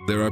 There are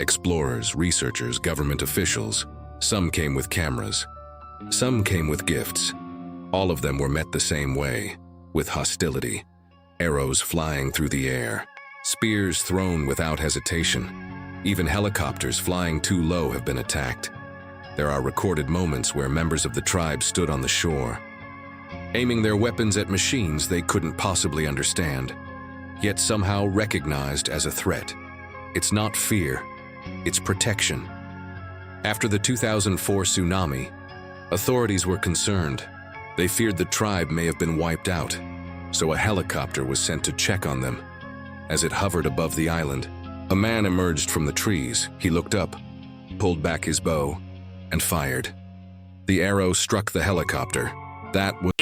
explorers, researchers, government officials. Some came with cameras. Some came with gifts. All of them were met the same way, with hostility. Arrows flying through the air. Spears thrown without hesitation. Even helicopters flying too low have been attacked. There are recorded moments where members of the tribe stood on the shore, aiming their weapons at machines they couldn't possibly understand, yet somehow recognized as a threat. It's not fear, it's protection. After the 2004 tsunami, authorities were concerned. They feared the tribe may have been wiped out, so a helicopter was sent to check on them. As it hovered above the island, a man emerged from the trees. He looked up, pulled back his bow, and fired. The arrow struck the helicopter. That was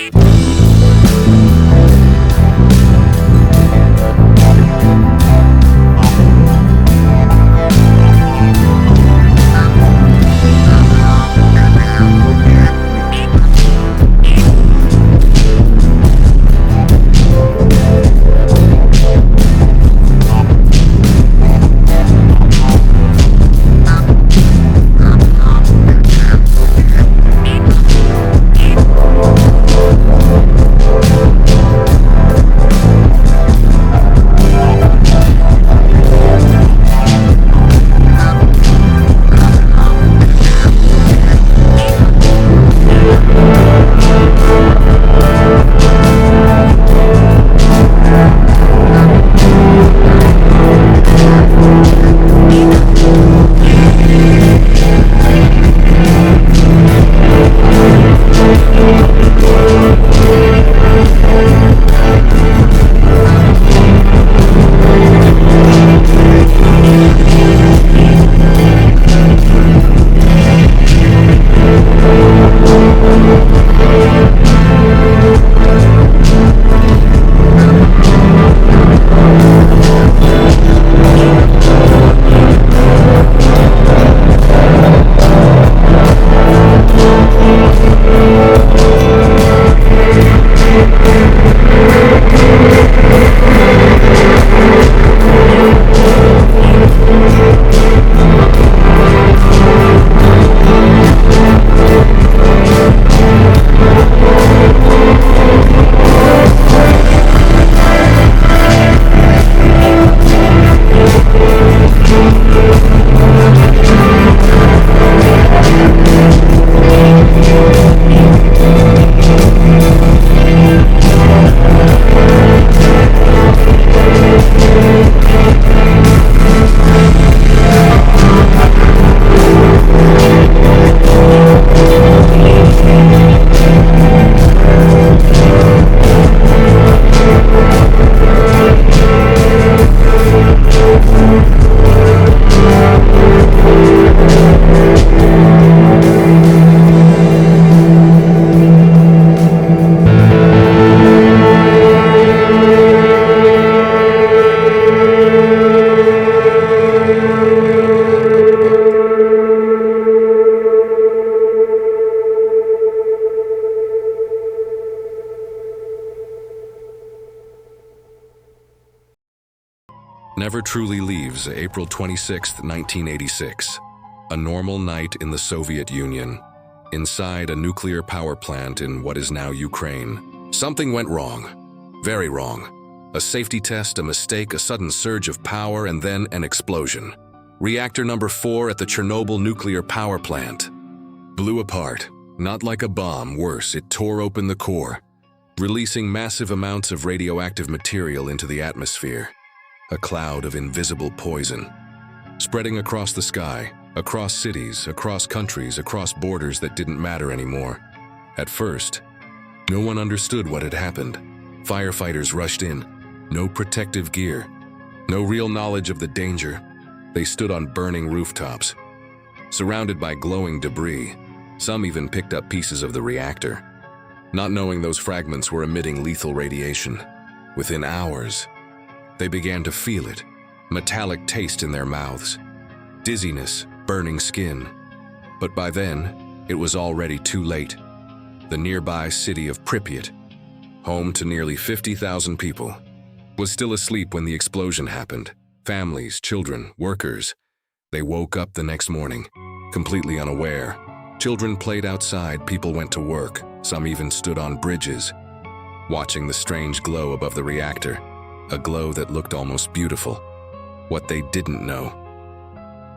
Never truly leaves. April 26, 1986. A normal night in the Soviet Union. Inside a nuclear power plant in what is now Ukraine. Something went wrong. Very wrong. A safety test, a mistake, a sudden surge of power, and then an explosion. Reactor number 4 at the Chernobyl nuclear power plant. Blew apart. Not like a bomb, worse, it tore open the core, releasing massive amounts of radioactive material into the atmosphere. A cloud of invisible poison. Spreading across the sky, across cities, across countries, across borders that didn't matter anymore. At first, no one understood what had happened. Firefighters rushed in. No protective gear. No real knowledge of the danger. They stood on burning rooftops, surrounded by glowing debris. Some even picked up pieces of the reactor, not knowing those fragments were emitting lethal radiation. Within hours, they began to feel it. Metallic taste in their mouths. Dizziness, burning skin. But by then, it was already too late. The nearby city of Pripyat, home to nearly 50,000 people, was still asleep when the explosion happened. Families, children, workers. They woke up the next morning, completely unaware. Children played outside, people went to work. Some even stood on bridges, watching the strange glow above the reactor, a glow that looked almost beautiful. What they didn't know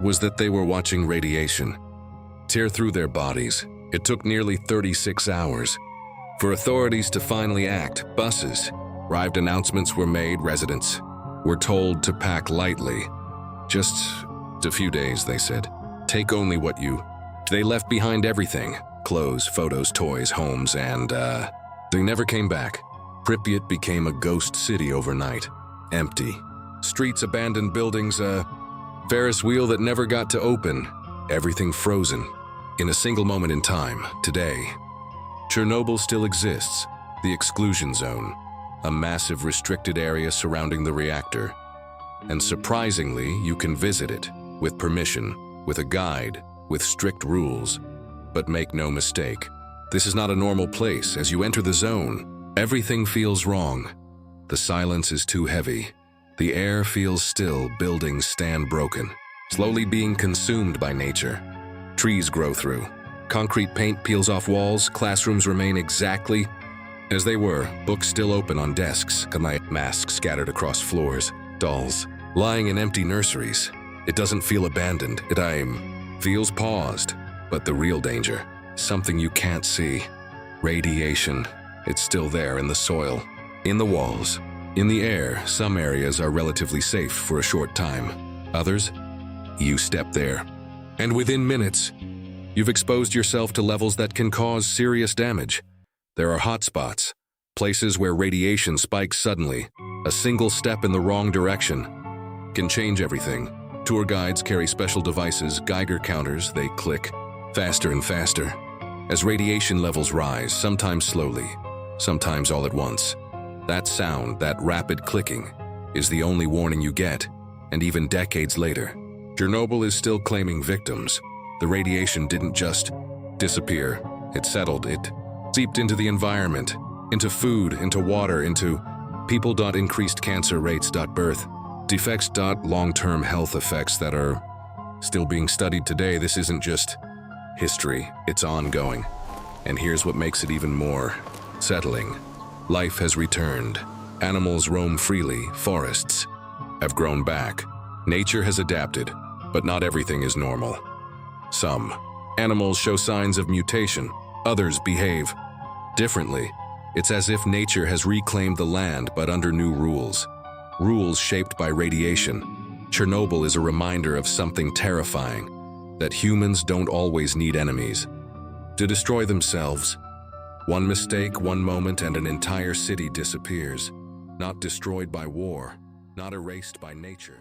was that they were watching radiation tear through their bodies. It took nearly 36 hours for authorities to finally act. Buses arrived, announcements were made, residents were told to pack lightly. Just a few days, they said. Take only what you... They left behind everything. Clothes, photos, toys, homes, and they never came back. Pripyat became a ghost city overnight. Empty. Streets, abandoned buildings, a Ferris wheel that never got to open. Everything frozen. In a single moment in time, today, Chernobyl still exists. The exclusion zone. A massive restricted area surrounding the reactor. And surprisingly, you can visit it, with permission, with a guide, with strict rules. But make no mistake, this is not a normal place. As you enter the zone, everything feels wrong. The silence is too heavy. The air feels still, buildings stand broken, slowly being consumed by nature. Trees grow through. Concrete paint peels off walls, classrooms remain exactly as they were, books still open on desks, masks scattered across floors, dolls lying in empty nurseries. It doesn't feel abandoned, it feels paused. But the real danger, something you can't see. Radiation, it's still there in the soil, in the walls, in the air. Some areas are relatively safe for a short time. Others, you step there, and within minutes, you've exposed yourself to levels that can cause serious damage. There are hotspots, places where radiation spikes suddenly. A single step in the wrong direction can change everything. Tour guides carry special devices, Geiger counters, they click faster and faster. As radiation levels rise, sometimes slowly, sometimes all at once. That sound, that rapid clicking, is the only warning you get. And even decades later, Chernobyl is still claiming victims. The radiation didn't just disappear, it settled, it seeped into the environment, into food, into water, into people. Increased cancer rates. Birth defects. Long-term health effects that are still being studied today. This isn't just history, it's ongoing. And here's what makes it even more settling. Life has returned. Animals roam freely. Forests have grown back. Nature has adapted, but not everything is normal. Some animals show signs of mutation. Others behave differently. It's as if nature has reclaimed the land, but under new rules. Rules shaped by radiation. Chernobyl is a reminder of something terrifying, that humans don't always need enemies to destroy themselves. One mistake, one moment, and an entire city disappears. Not destroyed by war, not erased by nature.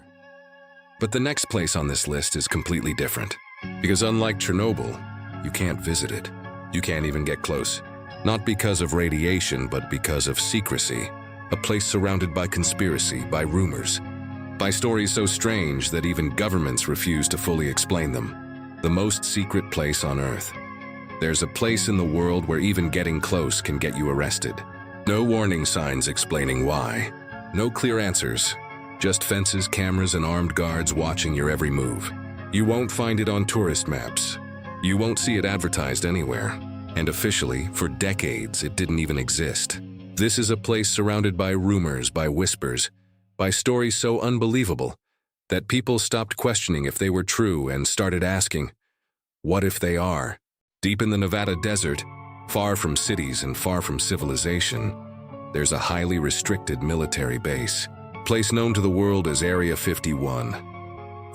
But the next place on this list is completely different. Because unlike Chernobyl, you can't visit it. You can't even get close. Not because of radiation, but because of secrecy. A place surrounded by conspiracy, by rumors, by stories so strange that even governments refuse to fully explain them. The most secret place on Earth. There's a place in the world where even getting close can get you arrested. No warning signs explaining why. No clear answers. Just fences, cameras, and armed guards watching your every move. You won't find it on tourist maps. You won't see it advertised anywhere. And officially, for decades, it didn't even exist. This is a place surrounded by rumors, by whispers, by stories so unbelievable that people stopped questioning if they were true and started asking, what if they are? Deep in the Nevada desert, far from cities and far from civilization, there's a highly restricted military base, a place known to the world as Area 51.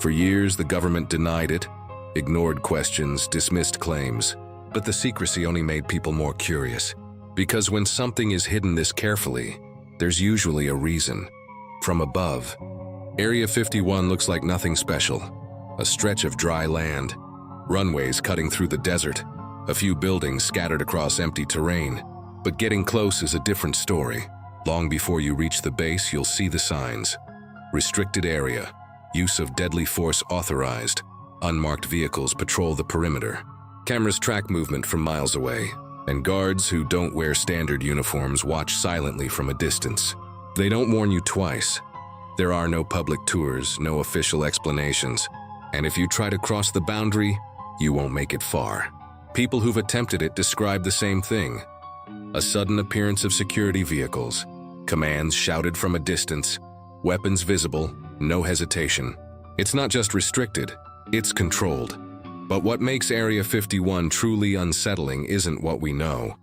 For years, the government denied it, ignored questions, dismissed claims, but the secrecy only made people more curious. Because when something is hidden this carefully, there's usually a reason. From above, Area 51 looks like nothing special. A stretch of dry land, runways cutting through the desert, a few buildings scattered across empty terrain. But getting close is a different story. Long before you reach the base, you'll see the signs. Restricted area, use of deadly force authorized, unmarked vehicles patrol the perimeter. Cameras track movement from miles away, and guards who don't wear standard uniforms watch silently from a distance. They don't warn you twice. There are no public tours, no official explanations, and if you try to cross the boundary, you won't make it far. People who've attempted it describe the same thing. A sudden appearance of security vehicles, commands shouted from a distance, weapons visible, no hesitation. It's not just restricted, it's controlled. But what makes Area 51 truly unsettling isn't what we know.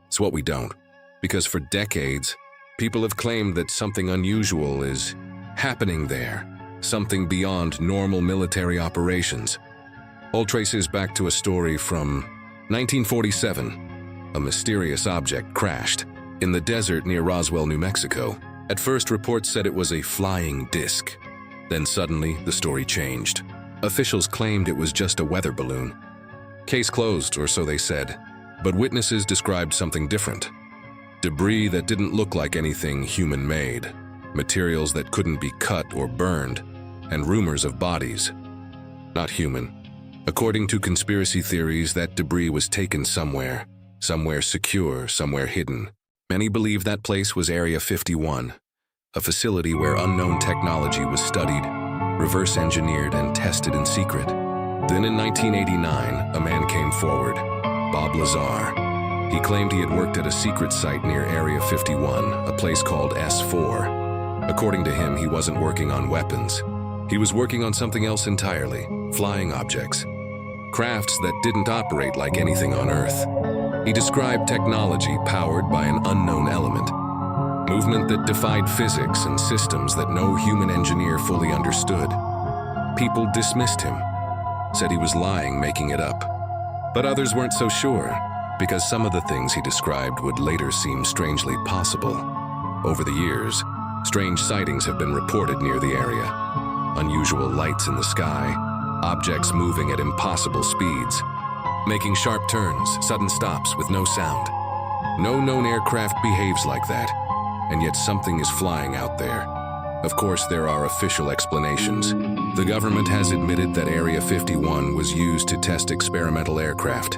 It's what we don't. Because for decades, people have claimed that something unusual is happening there, something beyond normal military operations. All traces back to a story from 1947. A mysterious object crashed in the desert near Roswell, New Mexico. At first, reports said it was a flying disc. Then suddenly, the story changed. Officials claimed it was just a weather balloon. Case closed, or so they said. But witnesses described something different. Debris that didn't look like anything human-made. Materials that couldn't be cut or burned. And rumors of bodies. Not human. According to conspiracy theories, that debris was taken somewhere. Somewhere secure, somewhere hidden. Many believe that place was Area 51. A facility where unknown technology was studied, reverse engineered and tested in secret. Then in 1989, a man came forward, Bob Lazar. He claimed he had worked at a secret site near Area 51, a place called S4. According to him, he wasn't working on weapons. He was working on something else entirely, flying objects. Crafts that didn't operate like anything on Earth. He described technology powered by an unknown element. Movement that defied physics and systems that no human engineer fully understood. People dismissed him, said he was lying, making it up. But others weren't so sure, because some of the things he described would later seem strangely possible. Over the years, strange sightings have been reported near the area. Unusual lights in the sky, objects moving at impossible speeds, making sharp turns, sudden stops with no sound. No known aircraft behaves like that. And yet something is flying out there. Of course, there are official explanations. The government has admitted that Area 51 was used to test experimental aircraft,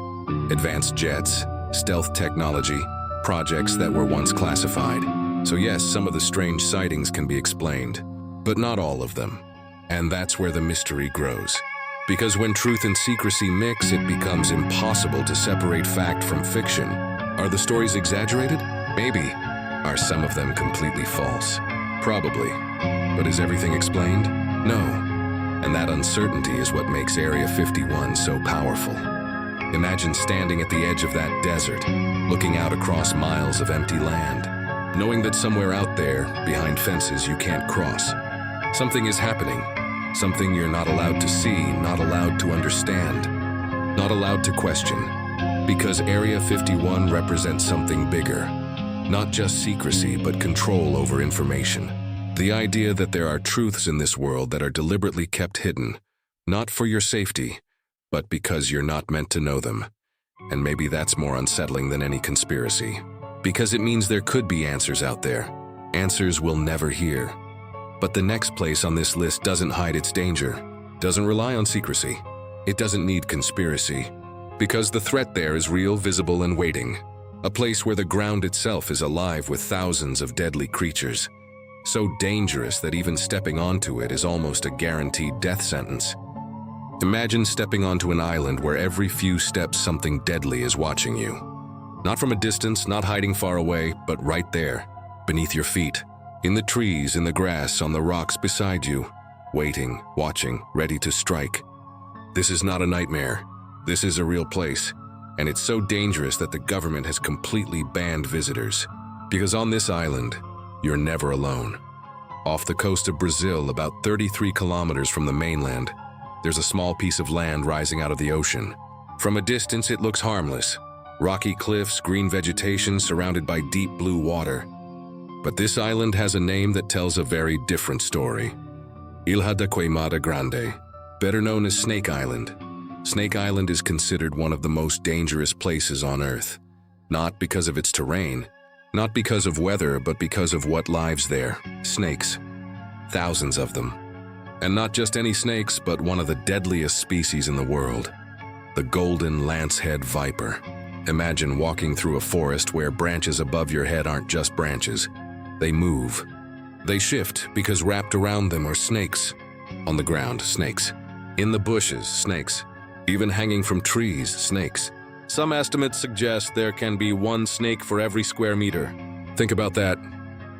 advanced jets, stealth technology, projects that were once classified. So yes, some of the strange sightings can be explained, but not all of them. And that's where the mystery grows. Because when truth and secrecy mix, it becomes impossible to separate fact from fiction. Are the stories exaggerated? Maybe. Are some of them completely false? Probably. But is everything explained? No. And that uncertainty is what makes Area 51 so powerful. Imagine standing at the edge of that desert, looking out across miles of empty land, knowing that somewhere out there, behind fences you can't cross, something is happening. Something you're not allowed to see, not allowed to understand, not allowed to question. Because Area 51 represents something bigger. Not just secrecy, but control over information. The idea that there are truths in this world that are deliberately kept hidden, not for your safety, but because you're not meant to know them. And maybe that's more unsettling than any conspiracy. Because it means there could be answers out there. Answers we'll never hear. But the next place on this list doesn't hide its danger, doesn't rely on secrecy. It doesn't need conspiracy. Because the threat there is real, visible, and waiting. A place where the ground itself is alive with thousands of deadly creatures. so dangerous that even stepping onto it is almost a guaranteed death sentence. Imagine stepping onto an island where every few steps something deadly is watching you. Not from a distance, not hiding far away, but right there, beneath your feet, in the trees, in the grass, on the rocks beside you, waiting, watching, ready to strike. This is not a nightmare. This is a real place, and it's so dangerous that the government has completely banned visitors. Because on this island, you're never alone. Off the coast of Brazil, about 33 kilometers from the mainland, there's a small piece of land rising out of the ocean. From a distance, it looks harmless. Rocky cliffs, green vegetation surrounded by deep blue water. But this island has a name that tells a very different story. Ilha da Queimada Grande, better known as Snake Island. Snake Island is considered one of the most dangerous places on Earth. Not because of its terrain, not because of weather, but because of what lives there. Snakes. Thousands of them. And not just any snakes, but one of the deadliest species in the world. The golden lancehead viper. Imagine walking through a forest where branches above your head aren't just branches. They move. They shift because wrapped around them are snakes. On the ground, snakes. In the bushes, snakes. Even hanging from trees, snakes. Some estimates suggest there can be one snake for every square meter. Think about that.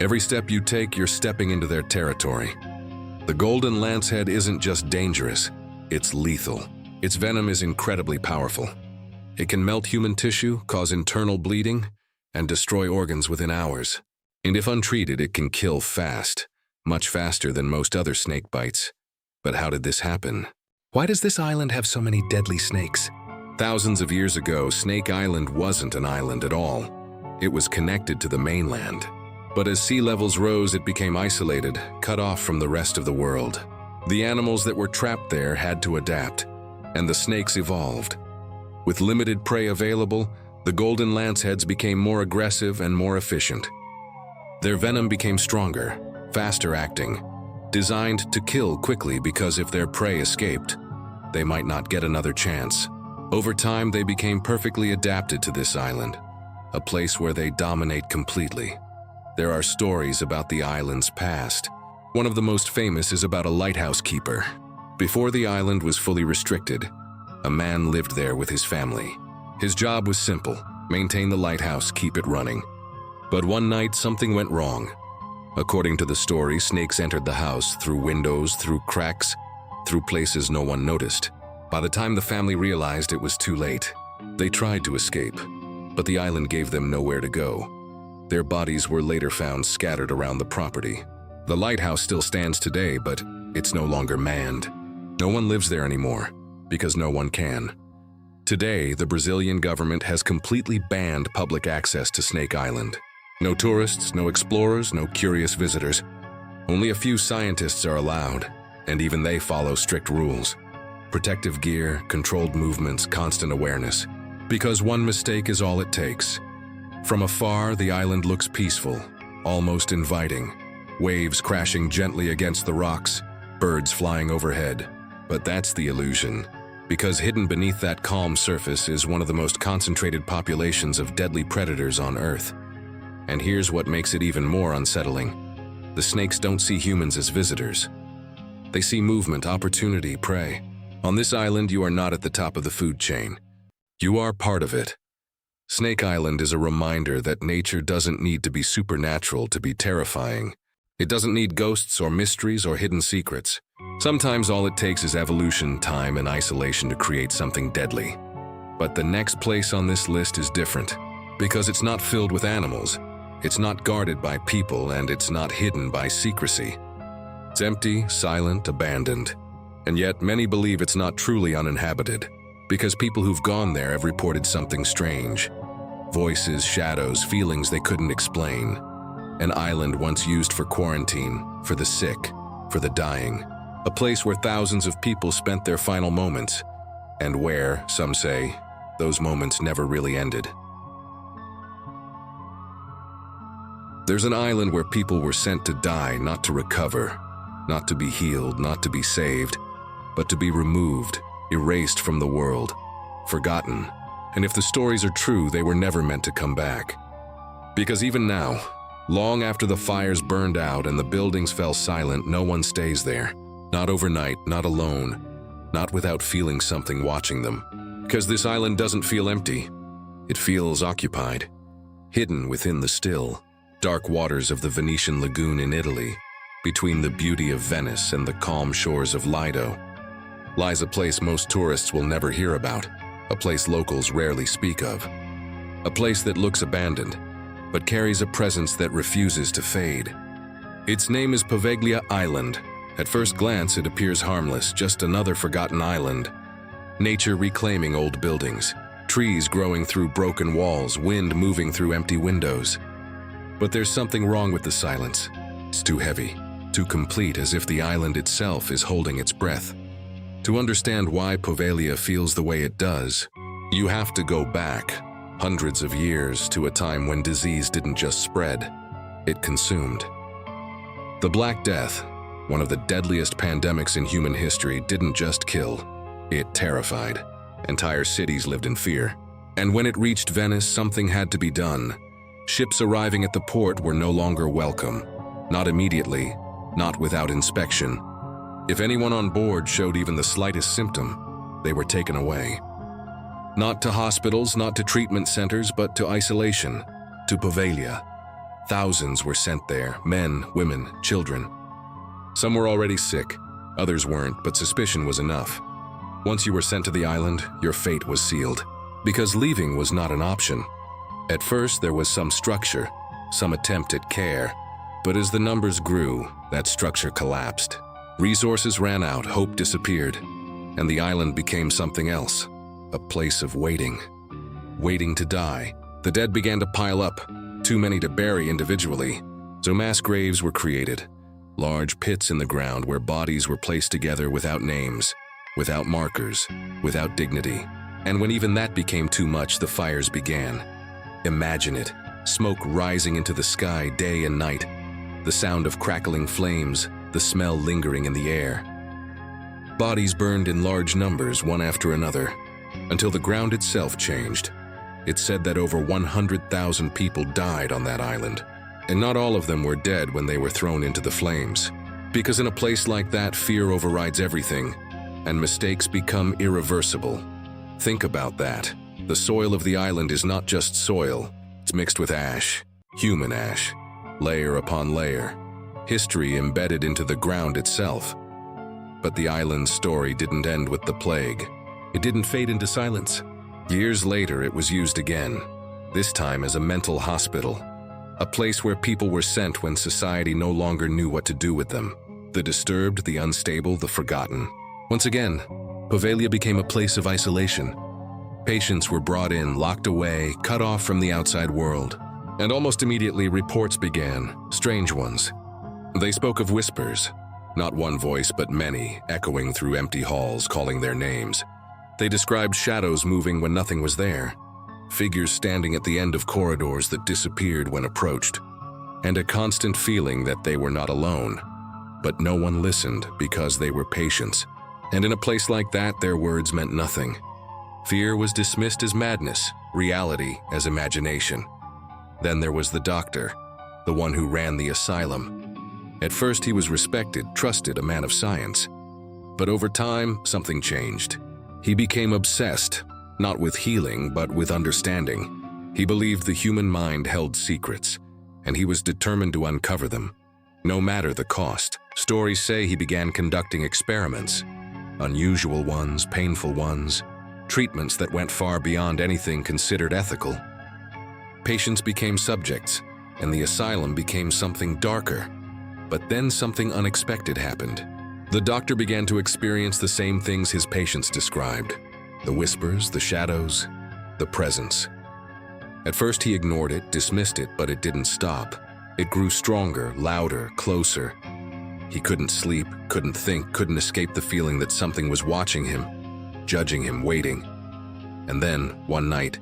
Every step you take, you're stepping into their territory. The golden lancehead isn't just dangerous, it's lethal. Its venom is incredibly powerful. It can melt human tissue, cause internal bleeding, and destroy organs within hours. And if untreated, it can kill fast, much faster than most other snake bites. But how did this happen? Why does this island have so many deadly snakes? Thousands of years ago, Snake Island wasn't an island at all. It was connected to the mainland. But as sea levels rose, it became isolated, cut off from the rest of the world. The animals that were trapped there had to adapt, and the snakes evolved. With limited prey available, the golden lanceheads became more aggressive and more efficient. Their venom became stronger, faster acting, designed to kill quickly because if their prey escaped, they might not get another chance. Over time, they became perfectly adapted to this island, a place where they dominate completely. There are stories about the island's past. One of the most famous is about a lighthouse keeper. Before the island was fully restricted, a man lived there with his family. His job was simple: maintain the lighthouse, keep it running. But one night, something went wrong. According to the story, snakes entered the house through windows, through cracks, through places no one noticed. By the time the family realized, it was too late. They tried to escape, but the island gave them nowhere to go. Their bodies were later found scattered around the property. The lighthouse still stands today, but it's no longer manned. No one lives there anymore, because no one can. Today, the Brazilian government has completely banned public access to Snake Island. No tourists, no explorers, no curious visitors. Only a few scientists are allowed, and even they follow strict rules. Protective gear, controlled movements, constant awareness. Because one mistake is all it takes. From afar, the island looks peaceful, almost inviting. Waves crashing gently against the rocks, birds flying overhead. But that's the illusion, because hidden beneath that calm surface is one of the most concentrated populations of deadly predators on Earth. And here's what makes it even more unsettling. The snakes don't see humans as visitors. They see movement, opportunity, prey. On this island, you are not at the top of the food chain. You are part of it. Snake Island is a reminder that nature doesn't need to be supernatural to be terrifying. It doesn't need ghosts or mysteries or hidden secrets. Sometimes all it takes is evolution, time, and isolation to create something deadly. But the next place on this list is different, because it's not filled with animals, it's not guarded by people, and it's not hidden by secrecy. It's empty, silent, abandoned. And yet many believe it's not truly uninhabited, because people who've gone there have reported something strange. Voices, shadows, feelings they couldn't explain. An island once used for quarantine, for the sick, for the dying. A place where thousands of people spent their final moments, and where, some say, those moments never really ended. There's an island where people were sent to die, not to recover, not to be healed, not to be saved, but to be removed, erased from the world, forgotten. And if the stories are true, they were never meant to come back. Because even now, Long after the fires burned out and the buildings fell silent, no one stays there. Not overnight, not alone, not without feeling something watching them. Because this island doesn't feel empty. It feels occupied, hidden within the still, dark waters of the Venetian lagoon in Italy. Between the beauty of Venice and the calm shores of Lido lies a place most tourists will never hear about, a place locals rarely speak of, a place that looks abandoned, but carries a presence that refuses to fade. Its name is Poveglia Island. At first glance, it appears harmless, just another forgotten island. Nature reclaiming old buildings, trees growing through broken walls, wind moving through empty windows. But there's something wrong with the silence. It's too heavy, too complete, as if the island itself is holding its breath. To understand why Poveglia feels the way it does, you have to go back hundreds of years to a time when disease didn't just spread, it consumed. The Black Death, one of the deadliest pandemics in human history, didn't just kill, it terrified. Entire cities lived in fear. And when it reached Venice, something had to be done. Ships arriving at the port were no longer welcome. Not immediately, not without inspection. If anyone on board showed even the slightest symptom, they were taken away. Not to hospitals, not to treatment centers, but to isolation, to Poveglia. Thousands were sent there, men, women, children. Some were already sick, others weren't, but suspicion was enough. Once you were sent to the island, your fate was sealed, because leaving was not an option. At first, there was some structure, some attempt at care, but as the numbers grew, that structure collapsed. Resources ran out, hope disappeared, and the island became something else, a place of waiting. Waiting to die. The dead began to pile up, too many to bury individually, so mass graves were created, large pits in the ground where bodies were placed together without names, without markers, without dignity. And when even that became too much, the fires began. Imagine it, smoke rising into the sky day and night, the sound of crackling flames, the smell lingering in the air. Bodies burned in large numbers, one after another, until the ground itself changed. It's said that over 100,000 people died on that island, and not all of them were dead when they were thrown into the flames. Because in a place like that, fear overrides everything, and mistakes become irreversible. Think about that. The soil of the island is not just soil, it's mixed with ash, human ash, layer upon layer. History embedded into the ground itself. But the island's story didn't end with the plague. It didn't fade into silence. Years later, it was used again, this time as a mental hospital, a place where people were sent when society no longer knew what to do with them. The disturbed, the unstable, the forgotten. Once again, Poveglia became a place of isolation. Patients were brought in, locked away, cut off from the outside world. And almost immediately, reports began, strange ones. They spoke of whispers, not one voice but many, echoing through empty halls, calling their names. They described shadows moving when nothing was there, figures standing at the end of corridors that disappeared when approached, and a constant feeling that they were not alone. But no one listened because they were patients. And in a place like that, their words meant nothing. Fear was dismissed as madness, reality as imagination. Then there was the doctor, the one who ran the asylum. At first he was respected, trusted, a man of science. But over time, something changed. He became obsessed, not with healing, but with understanding. He believed the human mind held secrets, and he was determined to uncover them, no matter the cost. Stories say he began conducting experiments, unusual ones, painful ones, treatments that went far beyond anything considered ethical. Patients became subjects, and the asylum became something darker. But then something unexpected happened. The doctor began to experience the same things his patients described. The whispers, the shadows, the presence. At first he ignored it, dismissed it, but it didn't stop. It grew stronger, louder, closer. He couldn't sleep, couldn't think, couldn't escape the feeling that something was watching him, judging him, waiting. And then, one night,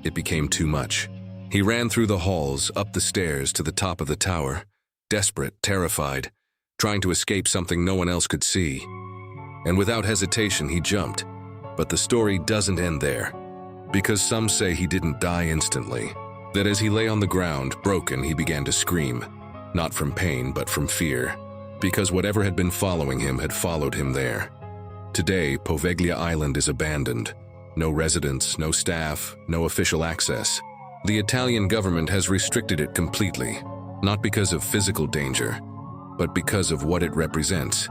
it became too much. He ran through the halls, up the stairs to the top of the tower, desperate, terrified, trying to escape something no one else could see. And without hesitation, he jumped. But the story doesn't end there, because some say he didn't die instantly. That as he lay on the ground, broken, he began to scream, not from pain but from fear, because whatever had been following him had followed him there. Today, Poveglia Island is abandoned. No residents, no staff, no official access. The Italian government has restricted it completely, not because of physical danger, but because of what it represents.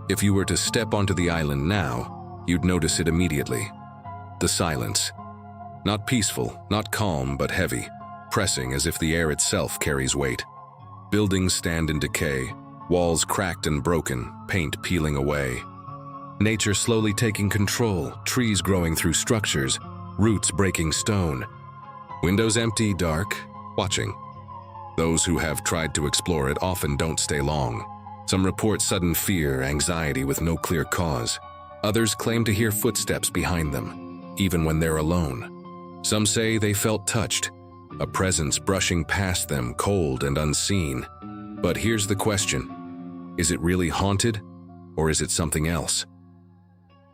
If you were to step onto the island now, you'd notice it immediately. The silence. Not peaceful, not calm, but heavy, pressing as if the air itself carries weight. Buildings stand in decay, walls cracked and broken, paint peeling away. Nature slowly taking control, trees growing through structures, roots breaking stone. Windows empty, dark, watching. Those who have tried to explore it often don't stay long. Some report sudden fear, anxiety with no clear cause. Others claim to hear footsteps behind them, even when they're alone. Some say they felt touched, a presence brushing past them, cold and unseen. But here's the question: is it really haunted, or is it something else?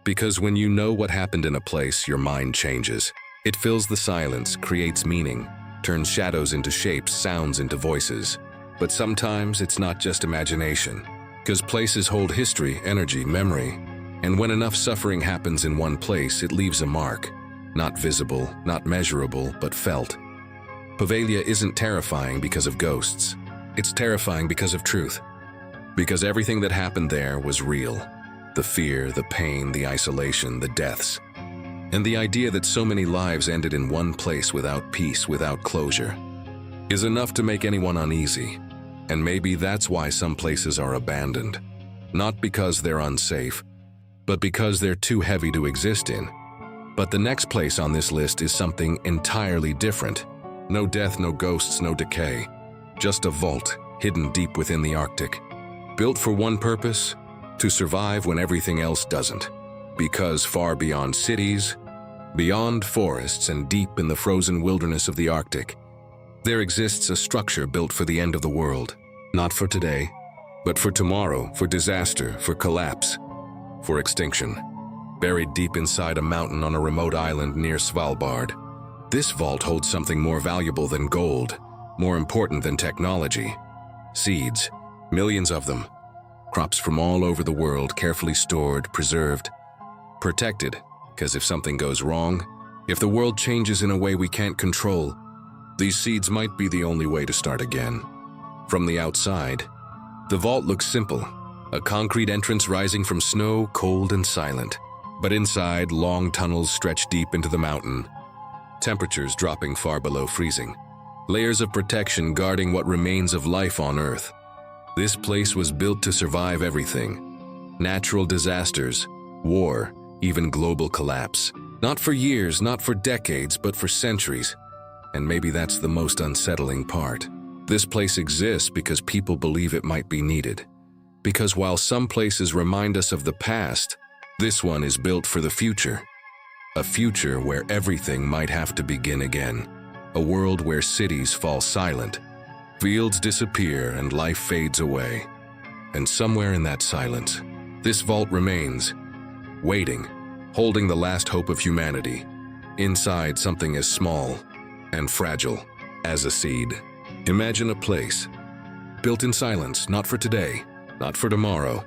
Because when you know what happened in a place, your mind changes. It fills the silence, creates meaning, turns shadows into shapes, sounds into voices. But sometimes it's not just imagination, because places hold history, energy, memory. And when enough suffering happens in one place, it leaves a mark. Not visible, not measurable, but felt. Poveglia isn't terrifying because of ghosts. It's terrifying because of truth. Because everything that happened there was real. The fear, the pain, the isolation, the deaths. And the idea that so many lives ended in one place without peace, without closure, is enough to make anyone uneasy. And maybe that's why some places are abandoned. Not because they're unsafe, but because they're too heavy to exist in. But the next place on this list is something entirely different. No death, no ghosts, no decay. Just a vault hidden deep within the Arctic. Built for one purpose: to survive when everything else doesn't. Because far beyond cities, beyond forests, and deep in the frozen wilderness of the Arctic, there exists a structure built for the end of the world. Not for today, but for tomorrow, for disaster, for collapse, for extinction. Buried deep inside a mountain on a remote island near Svalbard, this vault holds something more valuable than gold, more important than technology. Seeds, millions of them. Crops from all over the world, carefully stored, preserved, protected, because if something goes wrong, if the world changes in a way we can't control, these seeds might be the only way to start again. From the outside, the vault looks simple, a concrete entrance rising from snow, cold and silent. But inside, long tunnels stretch deep into the mountain, temperatures dropping far below freezing, layers of protection guarding what remains of life on Earth. This place was built to survive everything: natural disasters, war, even global collapse. Not for years, not for decades, but for centuries. And maybe that's the most unsettling part. This place exists because people believe it might be needed. Because while some places remind us of the past, this one is built for the future. A future where everything might have to begin again. A world where cities fall silent, fields disappear, and life fades away. And somewhere in that silence, this vault remains, waiting, holding the last hope of humanity. Inside, something as small and fragile as a seed. Imagine a place built in silence, not for today, not for tomorrow,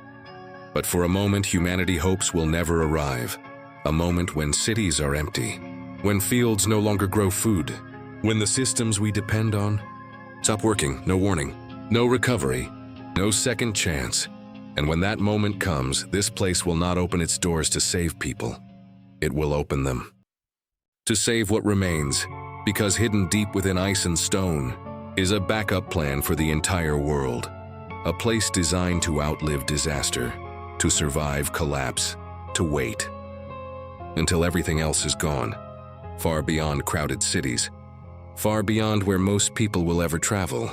but for a moment humanity hopes will never arrive. A moment when cities are empty, when fields no longer grow food, when the systems we depend on stop working, no warning, no recovery, no second chance. And when that moment comes, this place will not open its doors to save people. It will open them. To save what remains, because hidden deep within ice and stone is a backup plan for the entire world. A place designed to outlive disaster, to survive collapse, to wait. Until everything else is gone, far beyond crowded cities, far beyond where most people will ever travel,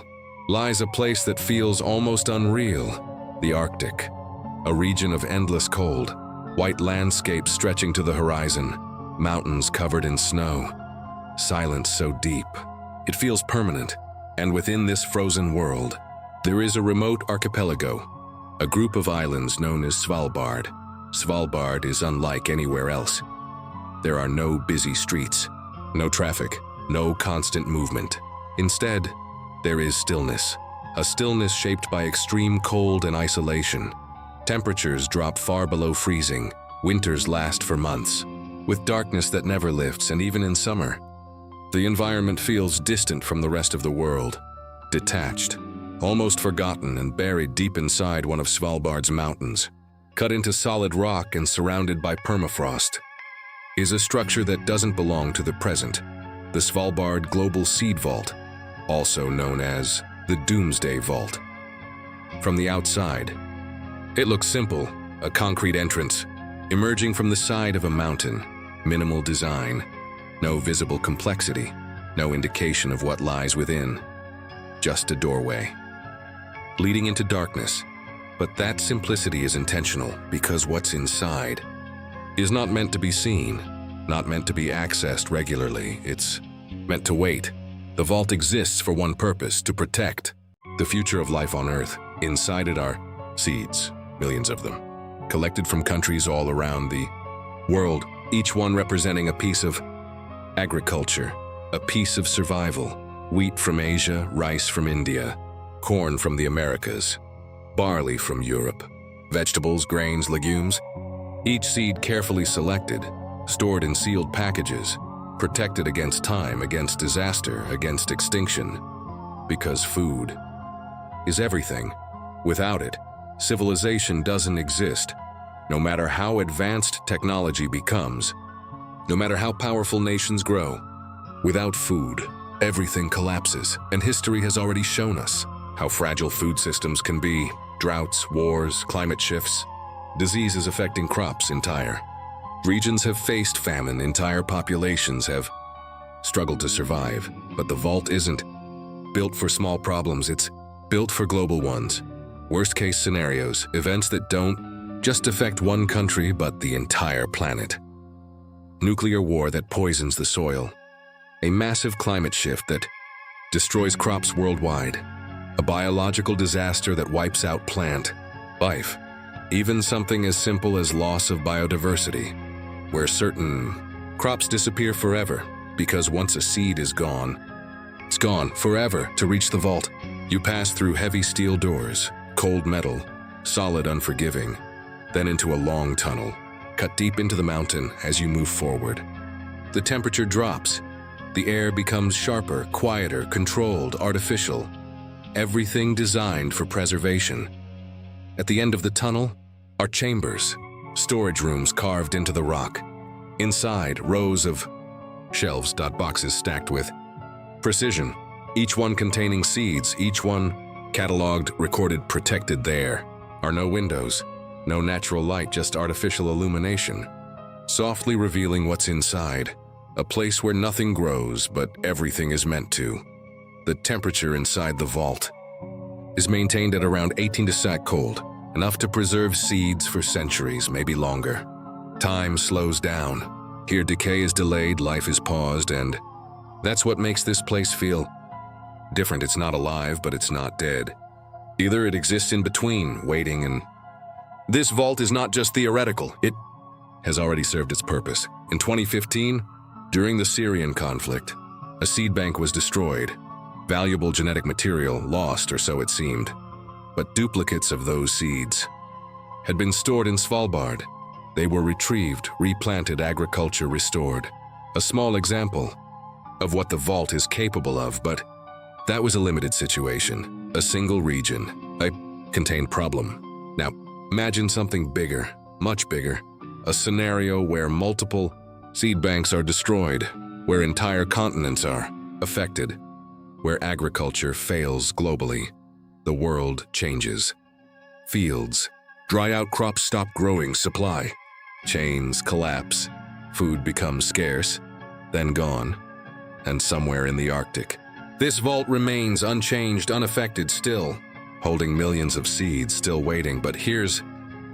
lies a place that feels almost unreal: the Arctic. A region of endless cold, white landscapes stretching to the horizon, mountains covered in snow, silence so deep, it feels permanent. And within this frozen world, there is a remote archipelago, a group of islands known as Svalbard. Svalbard is unlike anywhere else. There are no busy streets, no traffic, no constant movement. Instead, there is stillness, a stillness shaped by extreme cold and isolation. Temperatures drop far below freezing, winters last for months, with darkness that never lifts, and even in summer, the environment feels distant from the rest of the world, detached, almost forgotten and buried deep inside one of Svalbard's mountains. Cut into solid rock and surrounded by permafrost, is a structure that doesn't belong to the present, the Svalbard Global Seed Vault, also known as the Doomsday Vault. From the outside, it looks simple, a concrete entrance, emerging from the side of a mountain, minimal design, no visible complexity, no indication of what lies within, just a doorway, leading into darkness. But that simplicity is intentional because what's inside is not meant to be seen, not meant to be accessed regularly. It's meant to wait. The vault exists for one purpose: to protect the future of life on Earth. Inside it are seeds, millions of them, collected from countries all around the world, each one representing a piece of agriculture, a piece of survival. Wheat from Asia, rice from India, corn from the Americas, barley from Europe, vegetables, grains, legumes, each seed carefully selected, stored in sealed packages, protected against time, against disaster, against extinction. Because food is everything. Without it, civilization doesn't exist. No matter how advanced technology becomes, no matter how powerful nations grow, without food, everything collapses. And history has already shown us how fragile food systems can be. Droughts, wars, climate shifts, diseases affecting crops. Entire regions have faced famine, entire populations have struggled to survive. But the vault isn't built for small problems, it's built for global ones. Worst-case scenarios, events that don't just affect one country but the entire planet. Nuclear war that poisons the soil. A massive climate shift that destroys crops worldwide. A biological disaster that wipes out plant life. Even something as simple as loss of biodiversity, where certain crops disappear forever, because once a seed is gone, it's gone forever. To reach the vault, you pass through heavy steel doors, cold metal, solid, unforgiving, then into a long tunnel, cut deep into the mountain. As you move forward, the temperature drops. The air becomes sharper, quieter, controlled, artificial. Everything designed for preservation. At the end of the tunnel are chambers, storage rooms carved into the rock. Inside, rows of shelves, boxes stacked with precision, each one containing seeds, each one cataloged, recorded, protected. There are no windows, no natural light, just artificial illumination, softly revealing what's inside. A place where nothing grows, but everything is meant to. The temperature inside the vault is maintained at around 18 degrees cold, enough to preserve seeds for centuries, maybe longer. Time slows down. Here, decay is delayed, life is paused, and that's what makes this place feel different. It's not alive, but it's not dead. Either it exists in between, waiting, and this vault is not just theoretical. It has already served its purpose. In 2015, during the Syrian conflict, a seed bank was destroyed. Valuable genetic material lost, or so it seemed. But duplicates of those seeds had been stored in Svalbard. They were retrieved, replanted, agriculture restored. A small example of what the vault is capable of, but that was a limited situation, a single region, a contained problem. Now, imagine something bigger, much bigger, a scenario where multiple seed banks are destroyed, where entire continents are affected, where agriculture fails globally. The world changes. Fields dry out, crops stop growing, supply chains collapse, food becomes scarce, then gone, and somewhere in the Arctic, this vault remains unchanged, unaffected, still holding millions of seeds, still waiting. But here's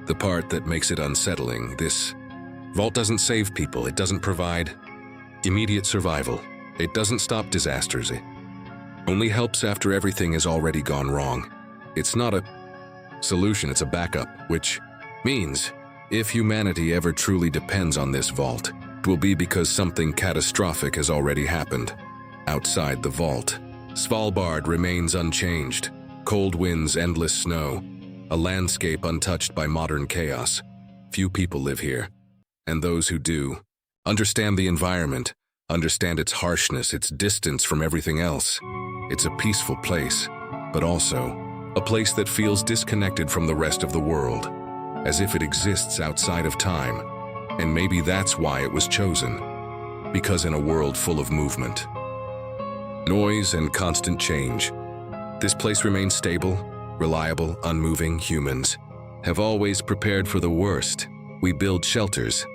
the part that makes it unsettling. This vault doesn't save people, it doesn't provide immediate survival, it doesn't stop disasters, it only helps after everything has already gone wrong. It's not a solution, it's a backup, which means if humanity ever truly depends on this vault, it will be because something catastrophic has already happened. Outside the vault, Svalbard remains unchanged. Cold winds, endless snow, a landscape untouched by modern chaos. Few people live here, and those who do understand the environment, understand its harshness, its distance from everything else. It's a peaceful place, but also a place that feels disconnected from the rest of the world, as if it exists outside of time. And maybe that's why it was chosen, because in a world full of movement, noise, and constant change, this place remains stable, reliable, unmoving. Humans have always prepared for the worst. We build shelters,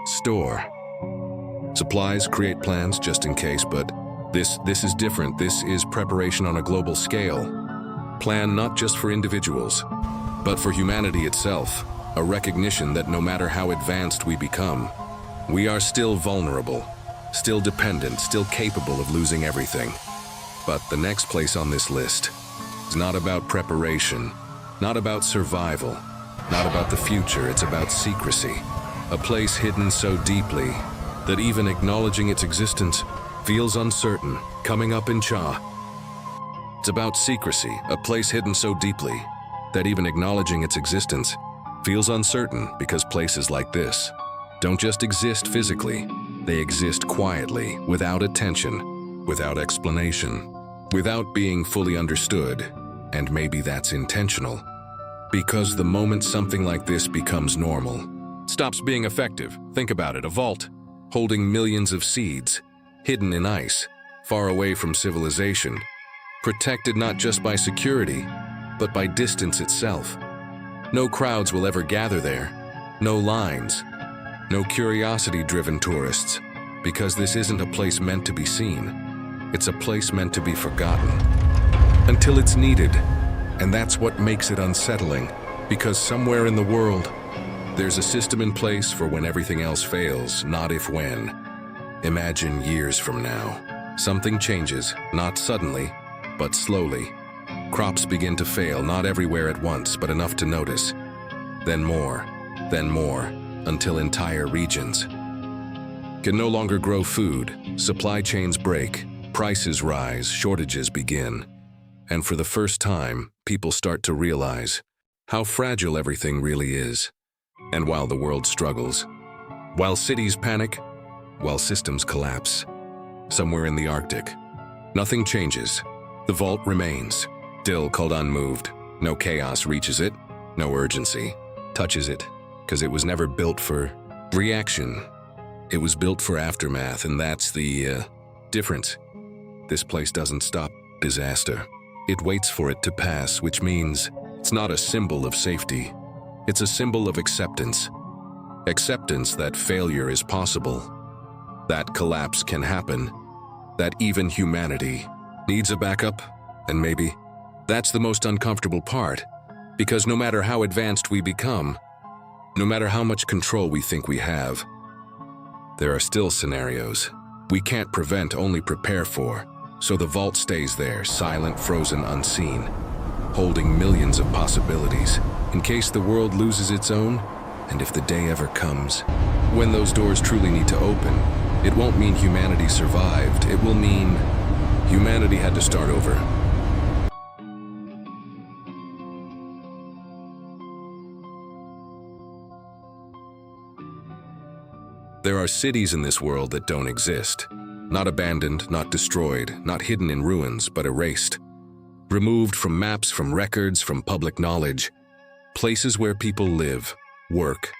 store supplies, create plans just in case, but this is different. This is preparation on a global scale. Plan not just for individuals, but for humanity itself. A recognition that no matter how advanced we become, we are still vulnerable, still dependent, still capable of losing everything. But the next place on this list is not about preparation, not about survival, not about the future. It's about secrecy. A place hidden so deeply that even acknowledging its existence feels uncertain, coming up in Cha. It's about secrecy, a place hidden so deeply that even acknowledging its existence feels uncertain, because places like this don't just exist physically, they exist quietly, without attention, without explanation, without being fully understood. And maybe that's intentional, because the moment something like this becomes normal, it stops being effective. Think about it, a vault holding millions of seeds, hidden in ice, far away from civilization, protected not just by security, but by distance itself. No crowds will ever gather there, no lines, no curiosity-driven tourists, because this isn't a place meant to be seen. It's a place meant to be forgotten, until it's needed. And that's what makes it unsettling, because somewhere in the world, there's a system in place for when everything else fails, not if when. Imagine years from now, something changes, not suddenly, but slowly. Crops begin to fail, not everywhere at once, but enough to notice. Then more, until entire regions can no longer grow food, supply chains break, prices rise, shortages begin. And for the first time, people start to realize how fragile everything really is. And while the world struggles, while cities panic, while systems collapse, somewhere in the Arctic, nothing changes. The vault remains, still called unmoved. No chaos reaches it, no urgency touches it, because it was never built for reaction. It was built for aftermath, and that's the difference. This place doesn't stop disaster. It waits for it to pass, which means it's not a symbol of safety. It's a symbol of acceptance. Acceptance that failure is possible, that collapse can happen, that even humanity needs a backup. And maybe that's the most uncomfortable part, because no matter how advanced we become, no matter how much control we think we have, there are still scenarios we can't prevent, only prepare for. So the vault stays there, silent, frozen, unseen, holding millions of possibilities, in case the world loses its own. And if the day ever comes when those doors truly need to open, it won't mean humanity survived. It will mean humanity had to start over. There are cities in this world that don't exist. Not abandoned, not destroyed, not hidden in ruins, but erased. Removed from maps, from records, from public knowledge. Places where people live, work,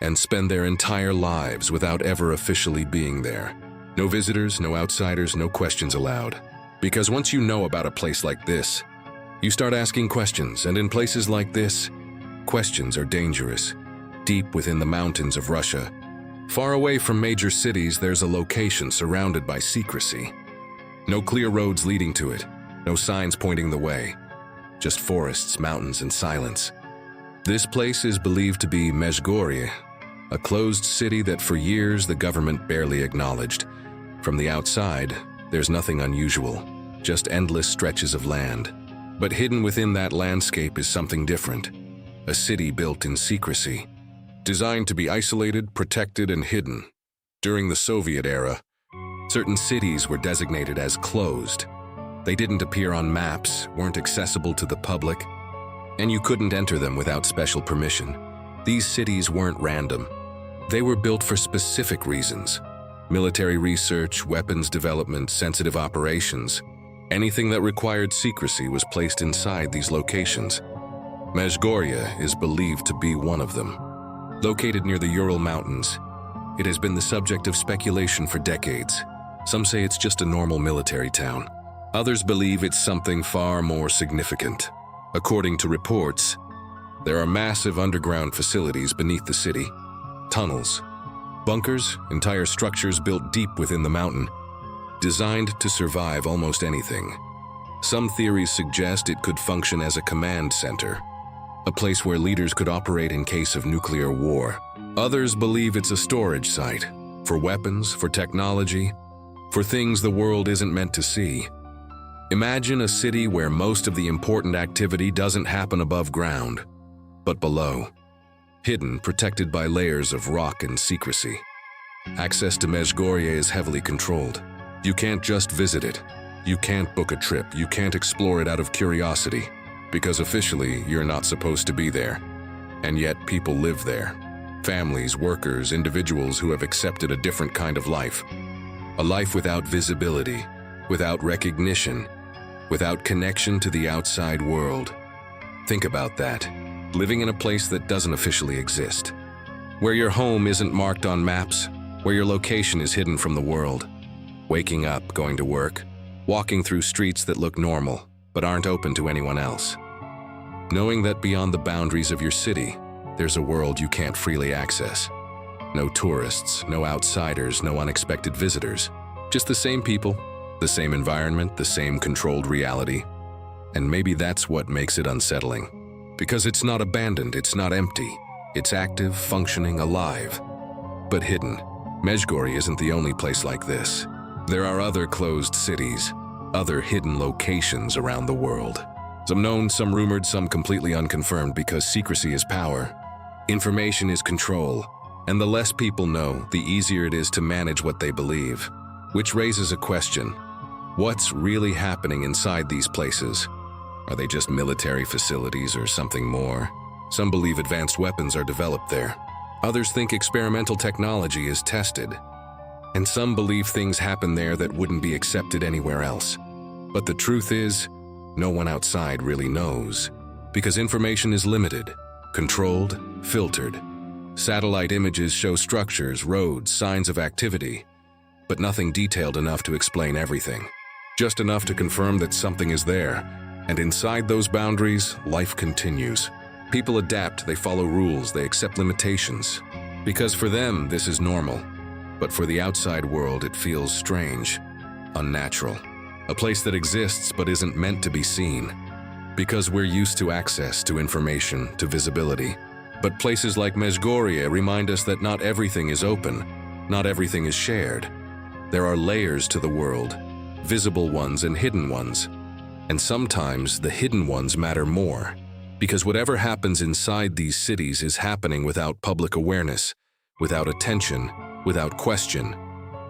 and spend their entire lives without ever officially being there. No visitors, no outsiders, no questions allowed. Because once you know about a place like this, you start asking questions, and in places like this, questions are dangerous. Deep within the mountains of Russia, far away from major cities, there's a location surrounded by secrecy. No clear roads leading to it, no signs pointing the way, just forests, mountains, and silence. This place is believed to be Mezhgorye, a closed city that for years the government barely acknowledged. From the outside, there's nothing unusual, just endless stretches of land. But hidden within that landscape is something different, a city built in secrecy, designed to be isolated, protected, and hidden. During the Soviet era, Certain cities were designated as closed. They didn't appear on maps, weren't accessible to the public, and you couldn't enter them without special permission. These cities weren't random. They were built for specific reasons: military research, weapons development, sensitive operations. Anything that required secrecy was placed inside these locations. Mezhgorye is believed to be one of them. Located near the Ural Mountains, it has been the subject of speculation for decades. Some say it's just a normal military town. Others believe it's something far more significant. According to reports, there are massive underground facilities beneath the city. Tunnels, bunkers, entire structures built deep within the mountain, designed to survive almost anything. Some theories suggest it could function as a command center, a place where leaders could operate in case of nuclear war. Others believe it's a storage site for weapons, for technology, for things the world isn't meant to see. Imagine a city where most of the important activity doesn't happen above ground, but below, hidden, protected by layers of rock and secrecy. Access to Mezhgorye is heavily controlled. You can't just visit it. You can't book a trip. You can't explore it out of curiosity, because officially you're not supposed to be there. And yet people live there. Families, workers, individuals who have accepted a different kind of life. A life without visibility, without recognition, without connection to the outside world. Think about that. Living in a place that doesn't officially exist. Where your home isn't marked on maps, where your location is hidden from the world. Waking up, going to work, walking through streets that look normal, but aren't open to anyone else. Knowing that beyond the boundaries of your city, there's a world you can't freely access. No tourists, no outsiders, no unexpected visitors. Just the same people, the same environment, the same controlled reality. And maybe that's what makes it unsettling. Because it's not abandoned, it's not empty. It's active, functioning, alive. But hidden. Mezhgorye isn't the only place like this. There are other closed cities, other hidden locations around the world. Some known, some rumored, some completely unconfirmed, because secrecy is power. Information is control. And the less people know, the easier it is to manage what they believe. Which raises a question. What's really happening inside these places? Are they just military facilities or something more? Some believe advanced weapons are developed there. Others think experimental technology is tested. And some believe things happen there that wouldn't be accepted anywhere else. But the truth is, no one outside really knows. Because information is limited, controlled, filtered. Satellite images show structures, roads, signs of activity, but nothing detailed enough to explain everything. Just enough to confirm that something is there, and inside those boundaries, life continues. People adapt, they follow rules, they accept limitations. Because for them, this is normal. But for the outside world, it feels strange, unnatural. A place that exists but isn't meant to be seen. Because we're used to access, to information, to visibility. But places like Mezhgorye remind us that not everything is open, not everything is shared. There are layers to the world, visible ones and hidden ones. And sometimes the hidden ones matter more, because whatever happens inside these cities is happening without public awareness, without attention, without question.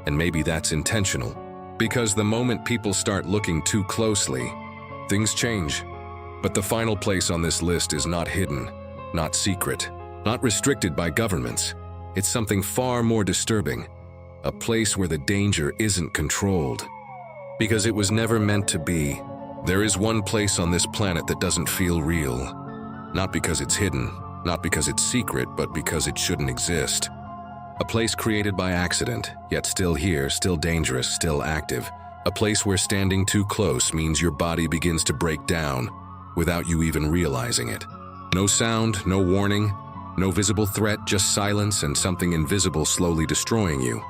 And maybe that's intentional, because the moment people start looking too closely, things change. But the final place on this list is not hidden. Not secret, not restricted by governments. It's something far more disturbing. A place where the danger isn't controlled. Because it was never meant to be. There is one place on this planet that doesn't feel real. Not because it's hidden, not because it's secret, but because it shouldn't exist. A place created by accident, yet still here, still dangerous, still active. A place where standing too close means your body begins to break down without you even realizing it. No sound, no warning, no visible threat, just silence and something invisible slowly destroying you.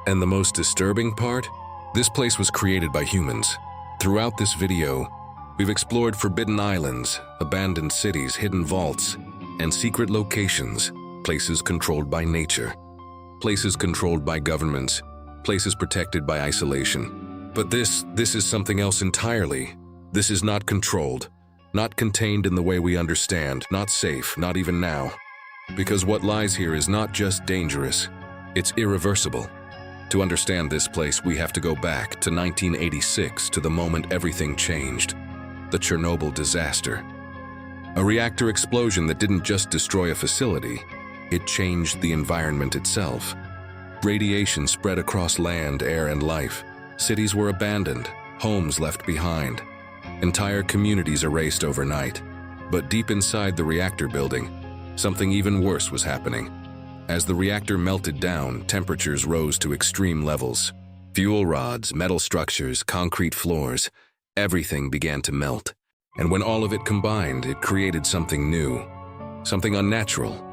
And the most disturbing part? This place was created by humans. Throughout this video, we've explored forbidden islands, abandoned cities, hidden vaults, and secret locations, places controlled by nature, places controlled by governments, places protected by isolation. But this is something else entirely. This is not controlled. Not contained in the way we understand, not safe, not even now. Because what lies here is not just dangerous, it's irreversible. To understand this place, we have to go back to 1986, to the moment everything changed. The Chernobyl disaster. A reactor explosion that didn't just destroy a facility, it changed the environment itself. Radiation spread across land, air, and life. Cities were abandoned, homes left behind. Entire communities erased overnight. But deep inside the reactor building, something even worse was happening. As the reactor melted down, temperatures rose to extreme levels. Fuel rods, metal structures, concrete floors, everything began to melt. And when all of it combined, it created something new, something unnatural.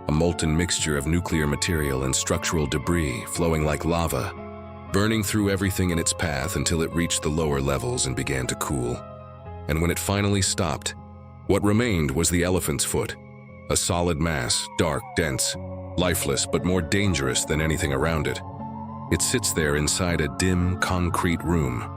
A molten mixture of nuclear material and structural debris flowing like lava, burning through everything in its path until it reached the lower levels and began to cool. And when it finally stopped, what remained was the elephant's foot. A solid mass, dark, dense, lifeless, but more dangerous than anything around it. It sits there inside a dim, concrete room.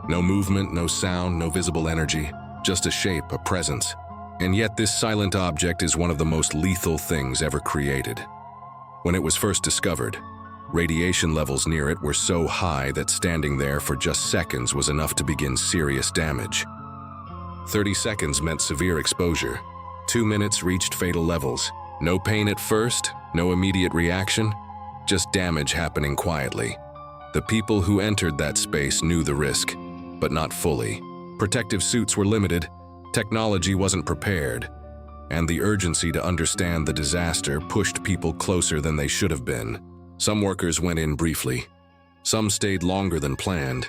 No movement, no sound, no visible energy, just a shape, a presence. And yet this silent object is one of the most lethal things ever created. When it was first discovered, radiation levels near it were so high that standing there for just seconds was enough to begin serious damage. 30 seconds meant severe exposure. 2 minutes reached fatal levels. No pain at first, no immediate reaction, just damage happening quietly. The people who entered that space knew the risk, but not fully. Protective suits were limited, technology wasn't prepared, and the urgency to understand the disaster pushed people closer than they should have been. Some workers went in briefly, some stayed longer than planned,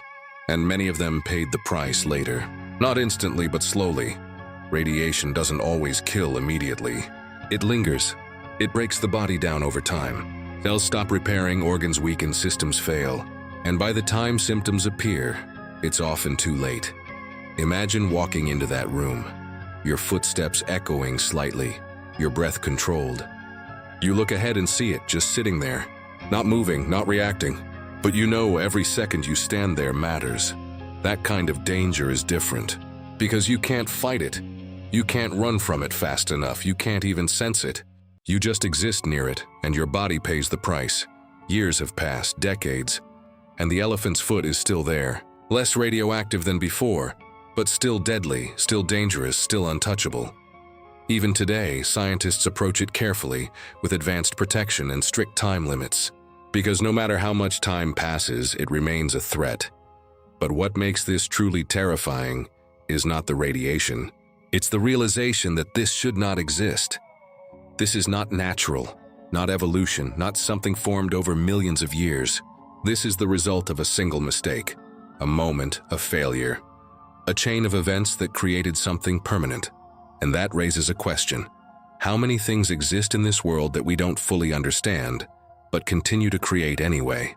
and many of them paid the price later. Not instantly, but slowly. Radiation doesn't always kill immediately. It lingers. It breaks the body down over time. Cells stop repairing, organs weaken, systems fail. And by the time symptoms appear, it's often too late. Imagine walking into that room, your footsteps echoing slightly, your breath controlled. You look ahead and see it just sitting there, not moving, not reacting. But you know every second you stand there matters. That kind of danger is different, because you can't fight it. You can't run from it fast enough, you can't even sense it. You just exist near it, and your body pays the price. Years have passed, decades, and the elephant's foot is still there. Less radioactive than before, but still deadly, still dangerous, still untouchable. Even today, scientists approach it carefully, with advanced protection and strict time limits. Because no matter how much time passes, it remains a threat. But what makes this truly terrifying is not the radiation. It's the realization that this should not exist. This is not natural, not evolution, not something formed over millions of years. This is the result of a single mistake, a moment, a failure, a chain of events that created something permanent. And that raises a question. How many things exist in this world that we don't fully understand, but continue to create anyway?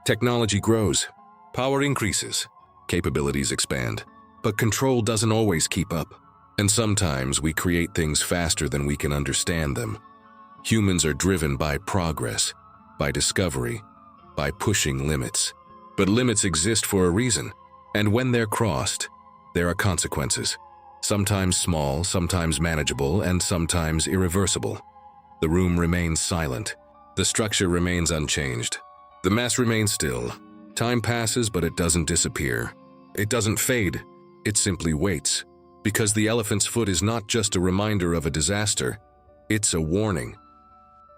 Technology grows, power increases, capabilities expand, but control doesn't always keep up. And sometimes we create things faster than we can understand them. Humans are driven by progress, by discovery, by pushing limits. But limits exist for a reason, and when they're crossed, there are consequences. Sometimes small, sometimes manageable, and sometimes irreversible. The room remains silent. The structure remains unchanged. The mass remains still. Time passes, but it doesn't disappear. It doesn't fade. It simply waits. Because the elephant's foot is not just a reminder of a disaster, it's a warning.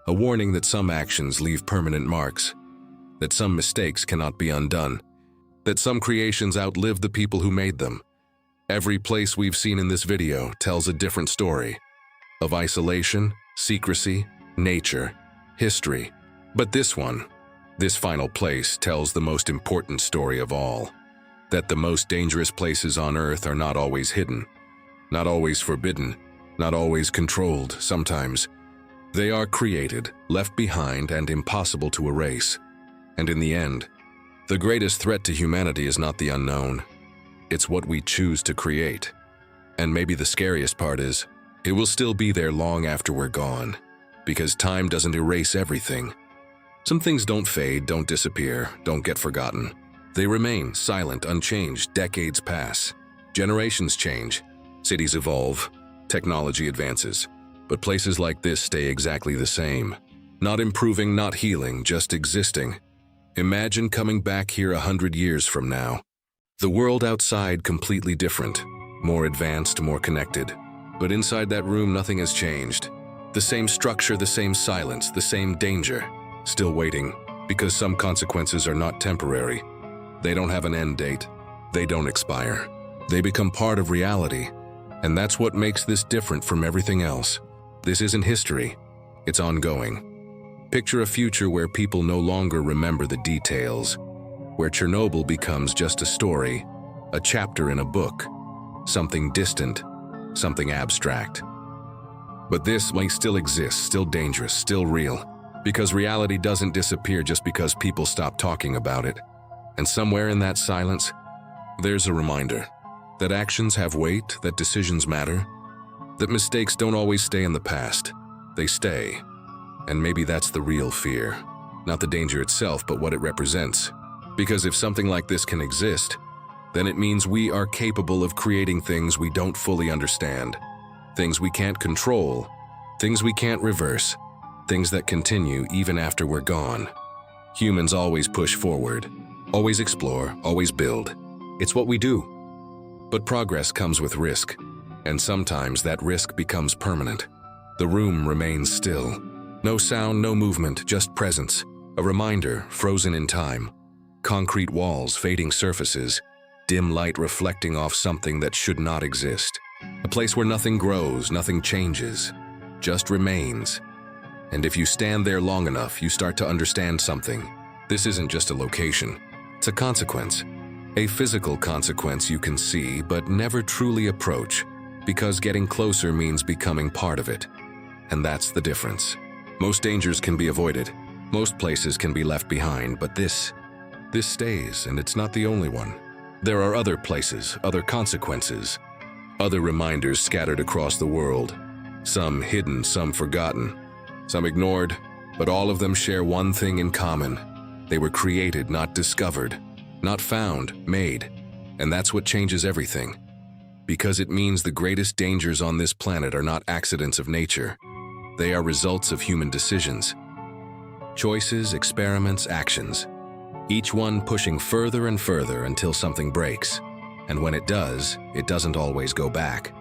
A warning that some actions leave permanent marks, that some mistakes cannot be undone, that some creations outlive the people who made them. Every place we've seen in this video tells a different story, of isolation, secrecy, nature, history. But this one, this final place, tells the most important story of all, that the most dangerous places on Earth are not always hidden, not always forbidden, not always controlled. Sometimes they are created, left behind, and impossible to erase. And in the end, the greatest threat to humanity is not the unknown. It's what we choose to create. And maybe the scariest part is, it will still be there long after we're gone, because time doesn't erase everything. Some things don't fade, don't disappear, don't get forgotten. They remain silent, unchanged. Decades pass. Generations change. Cities evolve. Technology advances. But places like this stay exactly the same. Not improving, not healing, just existing. Imagine coming back here 100 years from now. The world outside completely different, more advanced, more connected. But inside that room, nothing has changed. The same structure, the same silence, the same danger. Still waiting, because some consequences are not temporary. They don't have an end date. They don't expire. They become part of reality. And that's what makes this different from everything else. This isn't history. It's ongoing. Picture a future where people no longer remember the details, where Chernobyl becomes just a story, a chapter in a book, something distant, something abstract. But this might still exist, still dangerous, still real, because reality doesn't disappear just because people stop talking about it. And somewhere in that silence, there's a reminder that actions have weight, that decisions matter, that mistakes don't always stay in the past. They stay. And maybe that's the real fear. Not the danger itself, but what it represents. Because if something like this can exist, then it means we are capable of creating things we don't fully understand, things we can't control, things we can't reverse, things that continue even after we're gone. Humans always push forward, always explore, always build. It's what we do. But progress comes with risk, and sometimes that risk becomes permanent. The room remains still. No sound, no movement, just presence. A reminder, frozen in time. Concrete walls, fading surfaces, dim light reflecting off something that should not exist. A place where nothing grows, nothing changes, just remains. And if you stand there long enough, you start to understand something. This isn't just a location, it's a consequence. A physical consequence you can see, but never truly approach, because getting closer means becoming part of it. And that's the difference. Most dangers can be avoided, most places can be left behind, but this stays, and it's not the only one. There are other places, other consequences, other reminders scattered across the world. Some hidden, some forgotten, some ignored, but all of them share one thing in common. They were created, not discovered, not found, made. And that's what changes everything. Because it means the greatest dangers on this planet are not accidents of nature. They are results of human decisions. Choices, experiments, actions. Each one pushing further and further until something breaks. And when it does, it doesn't always go back.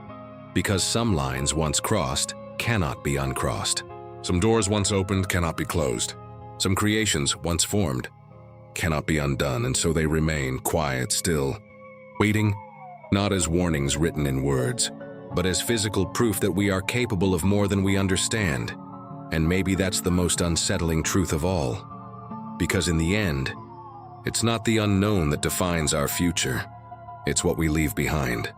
Because some lines once crossed cannot be uncrossed. Some doors once opened cannot be closed. Some creations once formed cannot be undone, and so they remain quiet, still, waiting, not as warnings written in words, but as physical proof that we are capable of more than we understand. And maybe that's the most unsettling truth of all. Because in the end, it's not the unknown that defines our future. It's what we leave behind.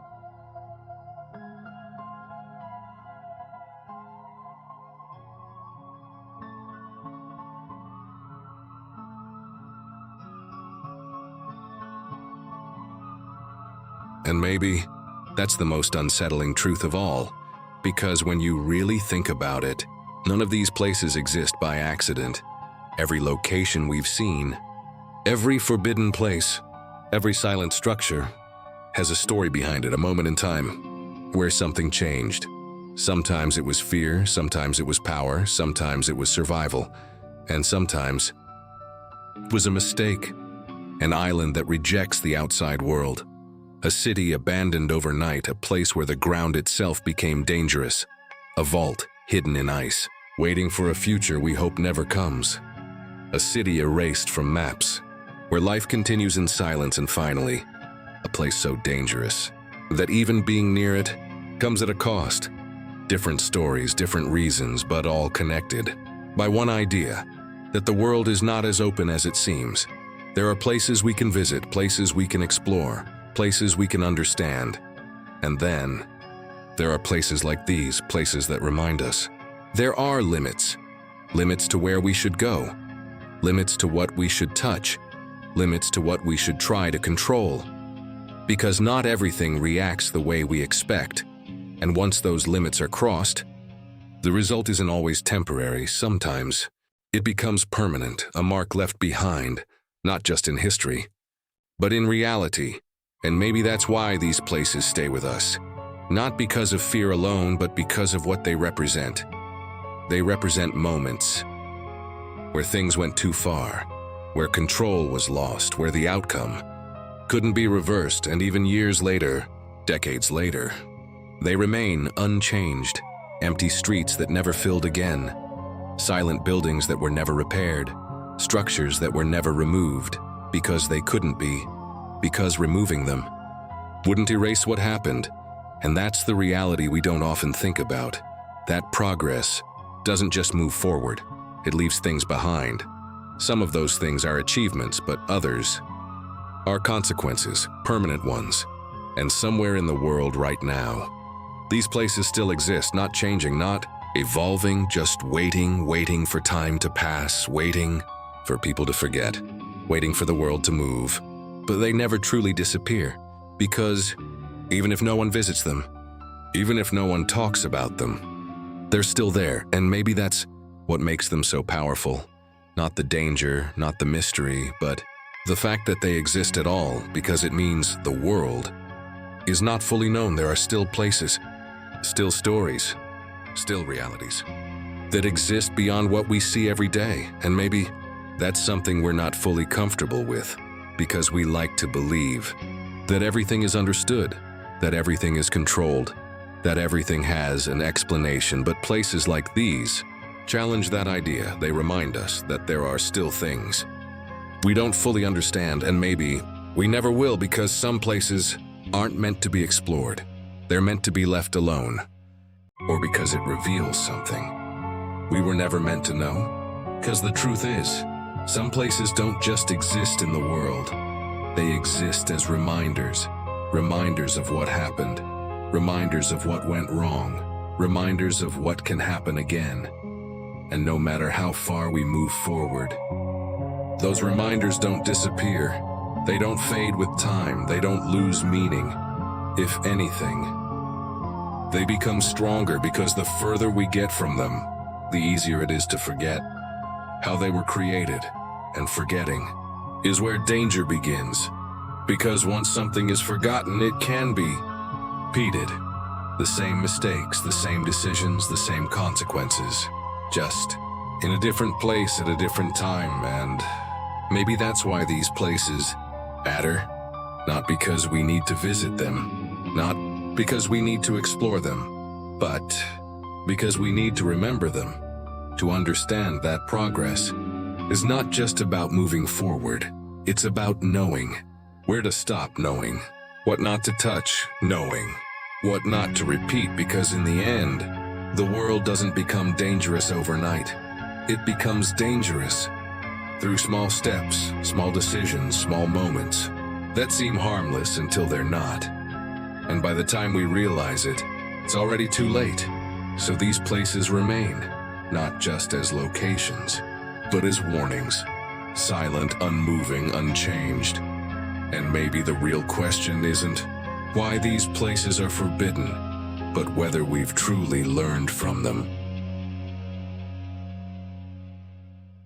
And maybe that's the most unsettling truth of all, because when you really think about it, none of these places exist by accident. Every location we've seen, every forbidden place, every silent structure has a story behind it, a moment in time where something changed. Sometimes it was fear, sometimes it was power, sometimes it was survival, and sometimes it was a mistake. An island that rejects the outside world. A city abandoned overnight, a place where the ground itself became dangerous. A vault hidden in ice, waiting for a future we hope never comes. A city erased from maps, where life continues in silence, and finally, a place so dangerous that even being near it comes at a cost. Different stories, different reasons, but all connected by one idea, that the world is not as open as it seems. There are places we can visit, places we can explore, places we can understand. And then, there are places like these, places that remind us. There are limits. Limits to where we should go. Limits to what we should touch. Limits to what we should try to control. Because not everything reacts the way we expect. And once those limits are crossed, the result isn't always temporary. Sometimes it becomes permanent, a mark left behind, not just in history, but in reality. And maybe that's why these places stay with us. Not because of fear alone, but because of what they represent. They represent moments where things went too far, where control was lost, where the outcome couldn't be reversed, and even years later, decades later, they remain unchanged, empty streets that never filled again, silent buildings that were never repaired, structures that were never removed because they couldn't be, because removing them wouldn't erase what happened. And that's the reality we don't often think about. That progress doesn't just move forward, it leaves things behind. Some of those things are achievements, but others are consequences, permanent ones. And somewhere in the world right now, these places still exist, not changing, not evolving, just waiting for time to pass, waiting for people to forget, waiting for the world to move. But they never truly disappear, because even if no one visits them, even if no one talks about them, they're still there, and maybe that's what makes them so powerful. Not the danger, not the mystery, but the fact that they exist at all, because it means the world is not fully known. There are still places, still stories, still realities that exist beyond what we see every day, and maybe that's something we're not fully comfortable with, because we like to believe that everything is understood, that everything is controlled, that everything has an explanation. But places like these challenge that idea. They remind us that there are still things we don't fully understand, and maybe we never will, because some places aren't meant to be explored. They're meant to be left alone, or because it reveals something we were never meant to know. Because the truth is, some places don't just exist in the world. They exist as reminders, reminders of what happened, reminders of what went wrong, reminders of what can happen again. And no matter how far we move forward, those reminders don't disappear. They don't fade with time. They don't lose meaning. If anything, they become stronger, because the further we get from them, the easier it is to forget how they were created. And forgetting is where danger begins, because once something is forgotten, it can be repeated. The same mistakes, the same decisions, the same consequences, just in a different place at a different time. And maybe that's why these places matter. Not because we need to visit them, not because we need to explore them, but because we need to remember them, to understand that progress is not just about moving forward. It's about knowing where to stop, knowing what not to touch, knowing what not to repeat, because in the end, the world doesn't become dangerous overnight. It becomes dangerous through small steps, small decisions, small moments that seem harmless until they're not. And by the time we realize it, it's already too late. So these places remain, not just as locations, but as warnings, silent, unmoving, unchanged. And maybe the real question isn't why these places are forbidden, but whether we've truly learned from them.